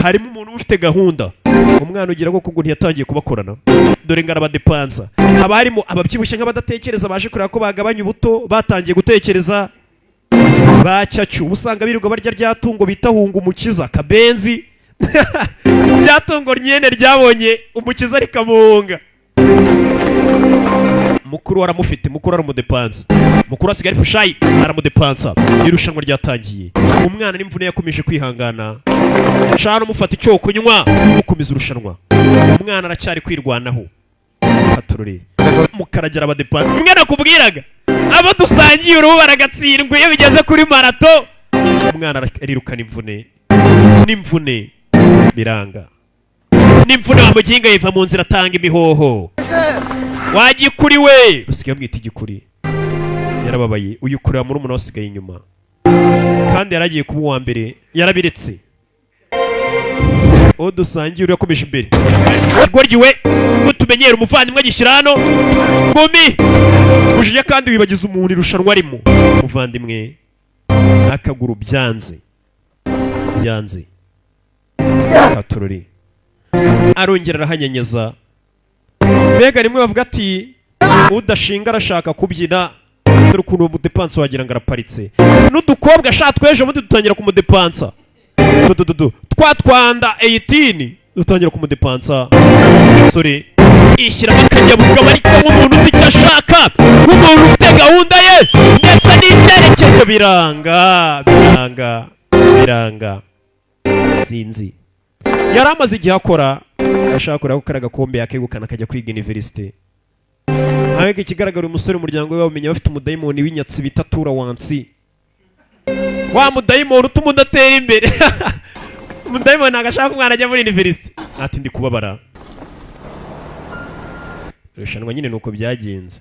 harimo umuntu ufite gahunda umwana ugira ngo kubwo ntiyatangiye kubakorana dore ngo arabadepansa haba harimo ababyibushye nk'abadatekereza baje kureba ko bagabanya ubuto batangiye gutekereza bacyacu usanga birirwa barya rya tungo bita hunga umukiza kabenzi rya tungo nyene ryabonye umukiza rikamuhunga mukuru aramufite mukuru aramudepansa mukuru asigaye pushayi aramudepansa irushanwa ryatangiye umwana n'imvune yakomeje kwihangana shano mufata icyo kunywa mukomeza urushanwa umwana aracyari kwirwanaho haturure mukaragera abadepansa umwana kubwiraga abo dusangiye uruhu baragatsindwa iyo bigeze kuri marato umwana arirukana n'imvune biranga n'imvune wa muginga yiva mu nzira atanga imihoho wagikuri we basigaye bamwita igikuri yarababaye uyikurira muri umuntu wasigaye inyuma kandi yaragiye kuba uwa mbere yarabiretse uwo dusangiye uri yakomeje imbere rwogyi we ngo tumenyere umuvandimwe agishyira hano ngumi ujiya kandi wibagiza umuntu irushanwa arimo umuvandimwe akaguru byanze katurori arongera arahanyenyeza mbega rimwe bavuga ati udashinga arashaka kubyina dore ukuntu uwo mudepansa wagira ngo araparitse n'udukobwa ashaka twejo bundi dutangira kumudepansa twatwanda 18 dutangira kumudepansa sore ishyiramo akanyabugabo ariko nk'umuntu uzi icyo ashaka nk'umuntu ufite gahunda ye ndetse n'icyerekezo biranga sinzi yari amaze igihe akora ashaka kureba ko kari agakombe yakegukana akajya kwiga universite ariko ikigaragara umusore umuryango we bamenya bafite umudayimoni w'inyatsi bita tura wansi wa mudayimoni utuma udatera imbere umudayimoni ntabwo ashaka umwana ajya muri universite ati ndi kubabara irushanwa nyine nuko byagenze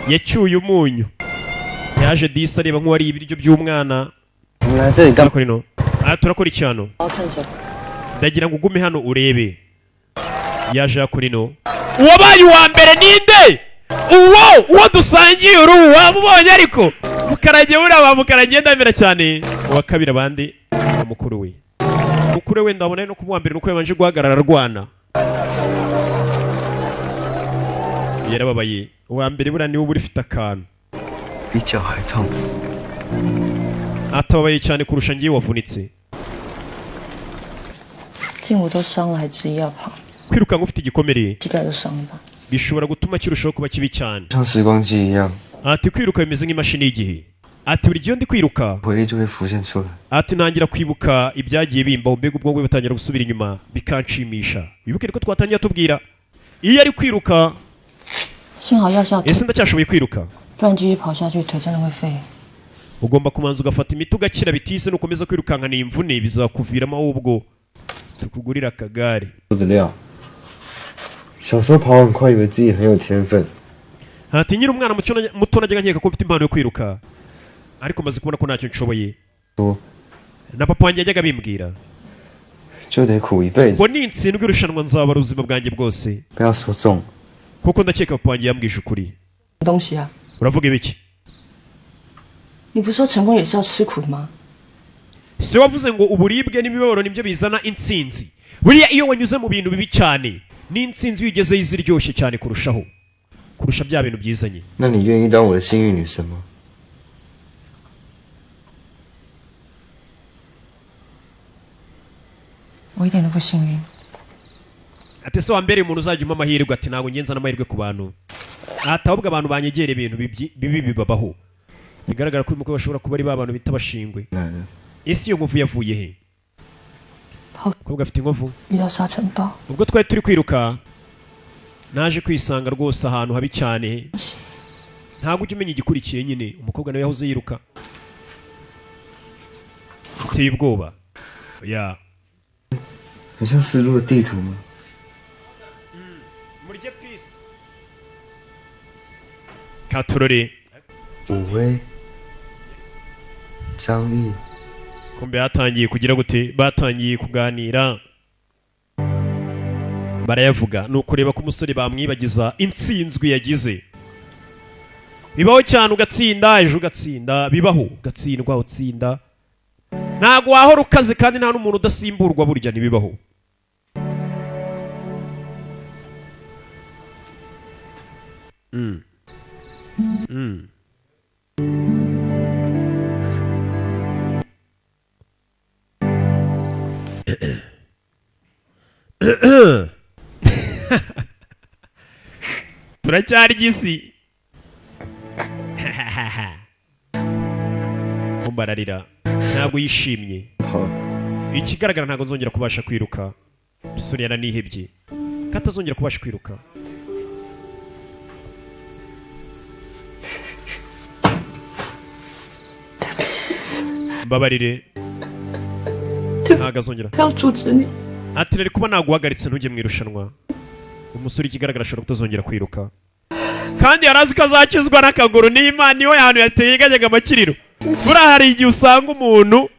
yacyuye umunyu yaje disi areba nk'uwariye ibiryo by'umwana turakora icyano ndagira ngo ugume hano urebe yaje akora ino uwabaye uwa mbere ninde uwo dusangiye uruhu wamubonye ariko mukaragiye buriya mukaragiye ndamera cyane uwa kabiri abandi wa mukuru we ndabona no kuba uwa mbere nuko yabanje guhagarara arwana yarababaye uwa mbere buriya niwe uba urifite akantu atababaye cyane kurusha ngiye wavunitse 胫骨都伤了还执意要跑， kwirukanka ufite igikomere 膝盖都伤了吧？ bishobora gutuma kirushaho kuba kibi cyane 像时光机一样， ati kwiruka bimeze nk'imashini y'igihe ati buri gihe ndi kwiruka 回忆就会浮现出来。 ati ntangira kwibuka ibyagiye bimbaho mbega ubwonko butangira gusubira inyuma bikanshimisha wibuke ko twatangiye tubwira iyo ari kwiruka 幸好药效， ese ndacyashoboye kwiruka 不然继续跑下去腿真的会废。 ugomba kumanza ugafata imiti ugakira bitise nukomeza kwirukankana imvune bizakuviramo ahubwo tukugurira akagare 做的料。小时候跑很快，以为自己很有天分， ati nyiri umwana muto najyaga nkeka ko mfite impano yo kwiruka ariko maze kubona ko ntacyo nshoboye 说 na papa wanjye yajyaga bimbwira 就得苦一辈子 ngo，nintsindwa irushanwa nzabara ubuzima bwanjye bwose 不要说中。 kuko ndakeka papa wanjye yambwije ukuri 东西啊， uravuga ibiki 你不是说成功也是要吃苦的吗？ se wavuze ngo uburibwe n'imibabaro nibyo bizana intsinzi buriya iyo wanyuze mu bintu bibi cyane n'intsinzi wigezeho izi iryoshye cyane kurushaho kurusha bya bintu byizanye 那你愿意当我的幸运女神吗？ 我一点都不幸运。 ati se wambereye umuntu uzajya umpa amahirwe ati ntabwo ngenza n'amahirwe ku bantu ati ahubwo abantu banyegera ibintu bibi bibabaho bigaragara ko uyu mukobwa bashobora kuba ari ba bantu bita abashingwe 男人， ese iyo nkovu yavuye he 好， umukobwa afite inkovu 遇到沙尘暴， ubwo twari turi kwiruka naje kwisanga rwose ahantu habi cyane ntabwo ujya umenya igikurikiye nyine umukobwa nawe yahoze yiruka uteye ubwoba ya 很像丝路的地图吗？ murye peace katurore 武威、张毅， kumbe batangiye kugira gute batangiye kuganira barayavuga ni ukureba ko umusore bamwibagiza intsinzwi yagize bibaho cyane ugatsinda ejo ugatsinda bibaho ugatsindwa utsinda ntabwo wahora ukaze kandi nta n'umuntu udasimburwa burya ntibibaho turacyari igisi umbararira ntabwo yishimye 好， ikigaragara ntabwo nzongera kubasha kwiruka umusore yaranihebye ko atazongera kubasha kwiruka mbabarire ntabwo azongera 要阻止你。 ati rero kuba naguhagaritse ntujye mu irushanwa umusore ikigaragara ashobora kutazongera kwiruka kandi yari azi ko azakizwa n'akaguru n'imana niho hantu yateganyaga amakiriro buriya hari igihe usanga umuntu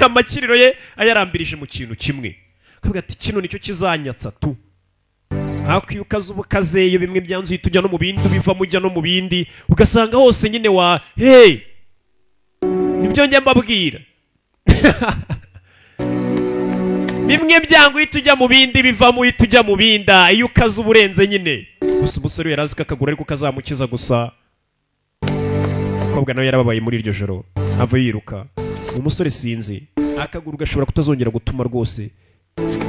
amakiriro ye ayarambirije mu kintu kimwe akavuga ati kino nicyo kizanyatsa tu hakwiye ukaza ubukazeyo bimwe byanzuye tujya no mu bindi ubivamo ujya no mu bindi ugasanga hose nyine wa hey nibyo njya mbabwira bimwe byangu uhita ujya mu bindi bivamo uhita ujya mu binda iyo ukaze uburenze nyine gusa umusore yari azi ko akaguru ariko kazamukiza gusa umukobwa nawe yarababaye muri iryo joro ava yiruka umusore sinzi akaguru gashobora kutazongera gutuma rwose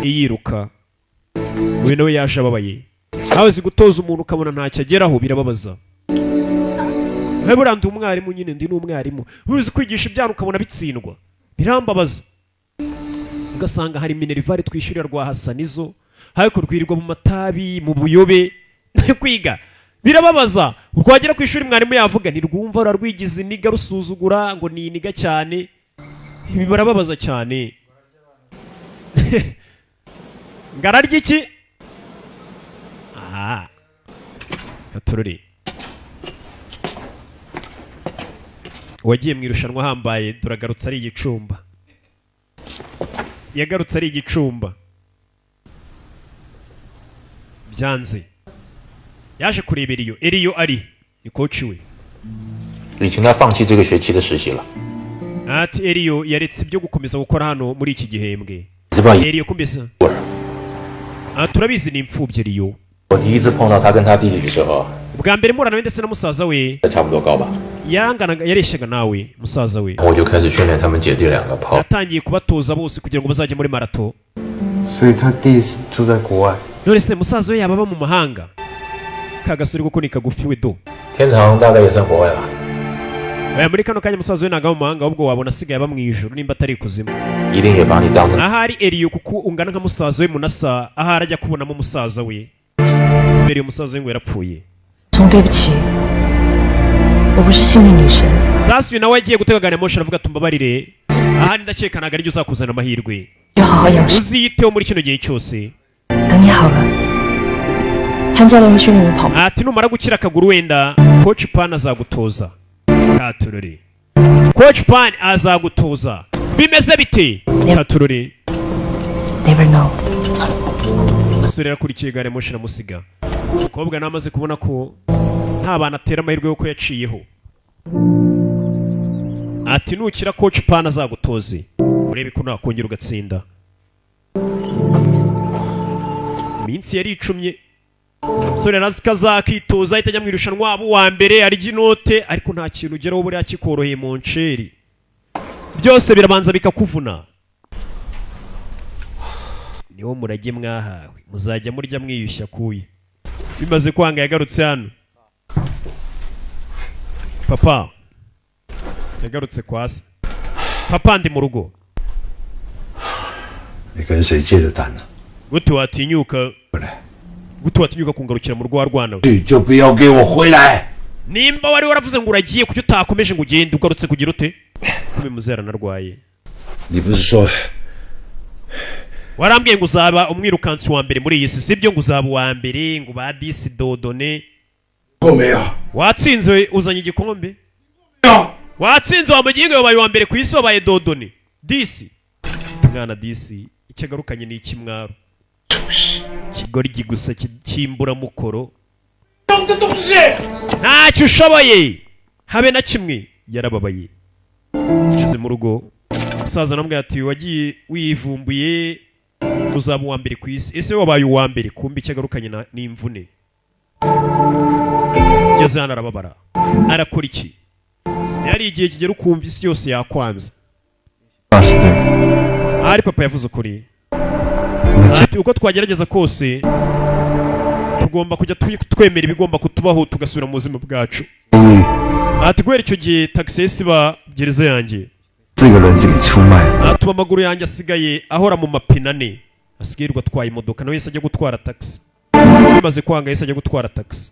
yiruka uyu nawe yaje ababaye nawe uzi gutoza umuntu ukabona ntacyo ageraho birababaza buriya ndi umwarimu nyine ndi n'umwarimu uzi kwigisha ibyana ukabona bitsindwa birambabaza ugasanga hari minerivare twishyurira rwa hasanizo ariko rwirirwa mu matabi mu buyobe kwiga birababaza rwagera ku ishuri mwarimu yavuga ntirwumva rurarwigiza iniga rusuzugura ngo ni iniga cyane ibi barababaza cyane ngararya iki aha gatorore uwagiye mu irushanwa ahambaye turagarutse ari igicumba yagarutse ari igicumba byanze yaje kurebera Eriyo ari ni coach we 李晴他放弃这个学期的实习了。 ati Eriyo yaretse ibyo gukomeza gukora hano muri iki gihembwe Eriyo kumbesa turabizi ni imfubyi Eriyo 我第一次碰到他跟他弟弟的时候， bwa mbere murana we ndetse na musaza we 差不多高吧， yanganaga yareshyaga nawe musaza we 我就开始训练他们姐弟两个跑。 yatangiye kubatoza bose kugira ngo bazajye muri marato 所以他弟是住在国外。 none se musaza we yaba aba mu mahanga kagasore kuko ni kagufi we do 天堂大概也算国外吧， aya muri kano kanya musaza we ntago aba mu mahanga ahubwo wabona asigaye aba mu ijuru nimba atari ikuzimu 一定也把你当成 ahari Eriyo kuko ungana nka musaza we munasa ahari ajya kubonamo musaza we mbere umusaza we ngo yarapfuye 总对不起，我不是幸运女神。 sasa uyu nawe agiye gutega gari ya moshi aravuga ati mbabarire ahari ndakeka ntabwo aribyo uzakuzana amahirwe 就好好养生。 uziyiteho muri kino gihe cyose. 等你好了，潘教练会训练你跑步。 ati numara gukira akaguru wenda coach Pan azagutoza. Katurore. Coach Pan azagutoza. Bimeze bite? Katurore. Never know. Umusore yakurikiye gare moshi namusiga. Umukobwa namaze kubona ko nta bana atera amahirwe yo ko yaciyeho. Ati nukira coach Pan azagutoze. Urebe ko nakongera ugatsinda. Minsi yari icumye. Umusore arazika azakitoza ahita ajya mu irushanwa abo wa mbere arya inote ariko nta kintu ugeraho buriya kikoroheye mu nceri. Byose birabanza bikakuvuna. Niwo murage mwahawe muzajya murya mwiyushya kuye. Bimaze kwanga yagarutse hano. Papa yagarutse kwasi. Papa ndi mu rugo. 你跟谁借的单呢？ Gute watinyuka 回来， gute watinyuka kungarukira mu rugo wa Rwanda. 去就不要给我回来。 Nimba wari waravuze ngo uragiye kuki utakomeje ngo ugende ugarutse kugira ute? Kume muzera narwaye. 你不是说 Warambwiye ngo uzaba umwirukansi wa mbere muri iyi si sibyo ngo uzaba wa mbere ngo ba disi dodone. 过没有？ Watsinze uzanye igikombe? 没有。 Watsinze wa mugingo wabaye wa mbere ku isi wabaye dodone. Disi. Mwana disi icyagarukanye ni ikimwaro. Kigoryi gusa kimbura mukoro. Ntacyo ushoboye habe na kimwe yarababaye. Ngeze mu rugo umusaza namwe ati wagiye wivumbuye uzaba uwa mbere ku isi. Ese wabaye uwa mbere kumbi icyagarukanye n'imvune. Ngeze hano arababara. Arakora iki? Yari igihe kigera ukumva isi yose yakwanza. Ari papa yavuze ukuri. Ati uko twagerageza kose tugomba kujya twemera ibigomba kutubaho tugasubira mu buzima bwacu. Ati guhera icyo gihe taxi ba gereza yanjye. 4个轮子给出卖。 Atuma amaguru yanjye asigaye ahora mu mapine ane. Asigarirwa atwaye imodoka nawe yese ajya gutwara taxi. Bimaze kwanga yese ajya gutwara taxi.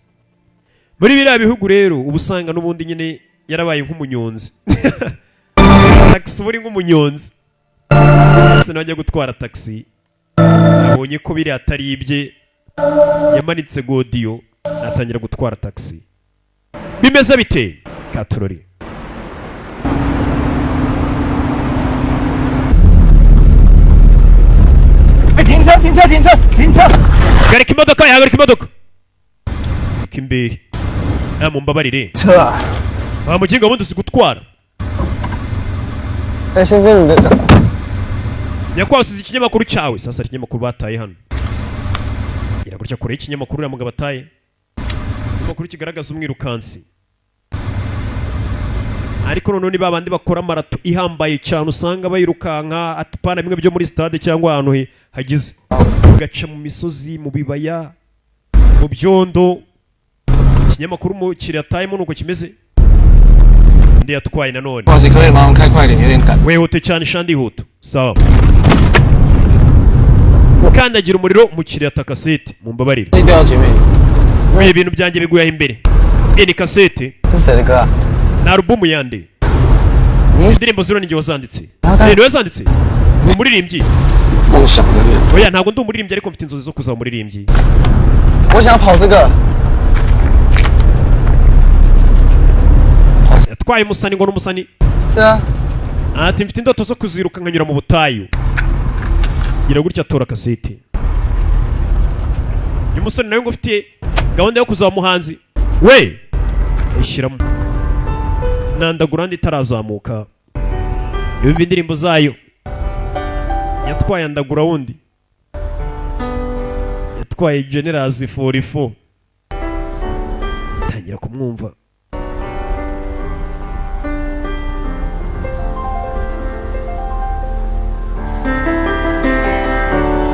Muri biriya bihugu rero ubusanga n'ubundi nyine yarabaye nk'umunyonzi. Taxi buri nk'umunyonzi. Ese najya gutwara taxi. Abonye ko biri atari ibye yamanitse godiyo atangira gutwara taxi. Bimeze bite? Katurori. Garika imodoka yahagarika imodoka. Kimbe. Mumbabarire. Wa muginga wundi uzi gutwara. 哎，先生，你在这。 Nyakwasize ikinyamakuru cyawe. Sasa ikinyamakuru bataye hano. Iragurya kure ikinyamakuru uramuga bataye. Ikinyamakuru kigaragaza umwirukansi. Ariko none babandi bakora marato ihambaye cyane usanga bayirukanka atupana bimwe byo muri stade cyangwa ahantu hagize. Ugaca mu misozi mu bibaya mu byondo. Ikinyamakuru mu kiratayemo nuko kimeze. Ndi yatwaye nanone. Wihute cyane shandi huto. Sawa. Kandagira umuriro mukiriya ta kasete mumbabarire. Mwe ibintu byanjye biguye imbere. Ni kasete. Na album yande. Indirimbo zero ninjye wazanditse. Ni wazanditse. Umuririmbyi. Oya ntabwo ndi umuririmbyi ariko mfite inzozi zo kuzaba umuririmbyi. 我想跑这个。 Yatwaye umusani ngo n'umusani. Ati mfite indoto zo kuziruka nkanyura mu butayu. Gira gutya atora kasete. Umusoni nawe ngo ufite gahunda yo kuzaba umuhanzi. We ayishyiramo. Nandagura ndi tarazamuka. Yumva indirimbo zayo. Yatwaye andagura wundi. Yatwaye Generals 44. Tangira kumwumva.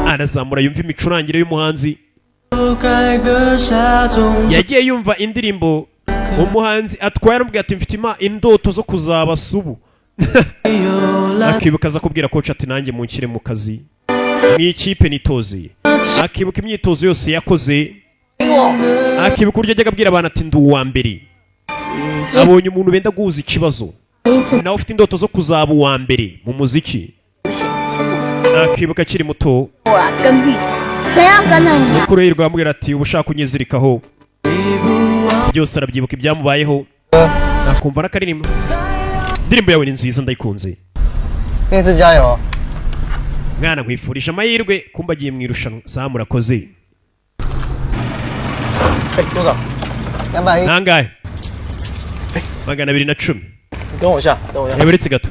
Arazamura yumva imicurangire y'umuhanzi. Yagiye yumva indirimbo umuhanzi atwaye arambwira ati mfite indoto zo kuzaba subu. Akibuka aza kubwira coach ati nanjye munshyire mu kazi mu ikipe nitoze. Akibuka imyitozo yose yakoze. Akibuka uburyo ajyaga abwira abantu ati ndi uwa mbere. Abonye umuntu benda guhuza ikibazo. Nawe ufite indoto zo kuzaba uwa mbere mu muziki. akibuka akiri muto 我啊，跟屁虫，谁要跟着你啊？ mukuru we rwamubwira ati uba ushaka kunyizirikaho byose arabyibuka ibyamubayeho nakumva n'akaririmbo indirimbo yawe ni nziza ndayikunze 面试加油！ mwana nkwifurije amahirwe kumba agiye mu irushanwa saa murakoze 哎，多少？210。 nangahe 210 你等我一下，等我一下。 uretse gato